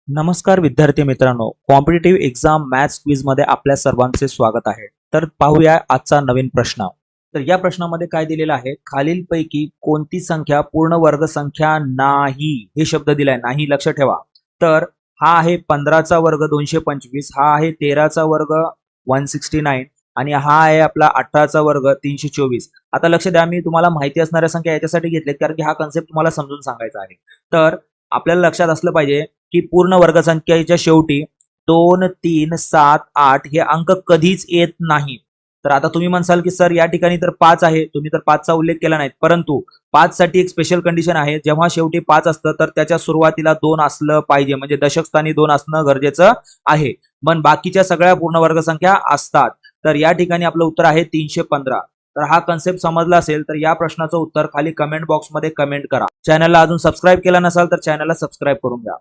नमस्कार विद्यार्थी मित्रांनो, कॉम्पिटिटिव्ह एक्झाम मॅथ्स क्विज मध्ये आपल्या सर्वांचे स्वागत आहे. तर पाहूया आजचा नवीन प्रश्न. तर या प्रश्नामध्ये काय दिलेलं आहे, खालीलपैकी कोणती संख्या पूर्ण वर्ग संख्या नाही, हे शब्द दिलाय नाही, लक्ष ठेवा. तर हा आहे 15चा वर्ग 225, हा आहे 13चा वर्ग 169 आणि हा आहे आपला 18चा वर्ग 324. आता लक्ष द्या, मी तुम्हाला माहिती असणाऱ्या संख्या याच्यासाठी घेतल्यात कारण की हा कन्सेप्ट तुम्हाला समजून सांगायचा आहे. तर आपल्याला लक्षात असलं पाहिजे की पूर्ण वर्गसंख्येच्या शेवटी 2, 3, 7, 8 हे अंक कधीच येत नाही. तर आता तुम्ही म्हणसाल की सर या ठिकाणी तर 5 आहे, तुम्ही तर 5चा उल्लेख केला नाही, परंतु 5 साठी एक स्पेशल कंडिशन आहे. जेव्हा शेवटी 5 असतं तर त्याच्या सुरुवातीला 2 असलं पाहिजे, म्हणजे दशक स्थानी 2 असणं गरजेचं आहे. पण बाकीच्या सगळ्या पूर्ण वर्गसंख्या असतात. तर या ठिकाणी आपलं उत्तर आहे 315. तर हा कन्सेप्ट समजला असेल तर या प्रश्नाचं उत्तर खाली कमेंट बॉक्समध्ये कमेंट करा. चॅनलला अजून सबस्क्राईब केला नसाल तर चॅनलला सबस्क्राईब करून घ्या.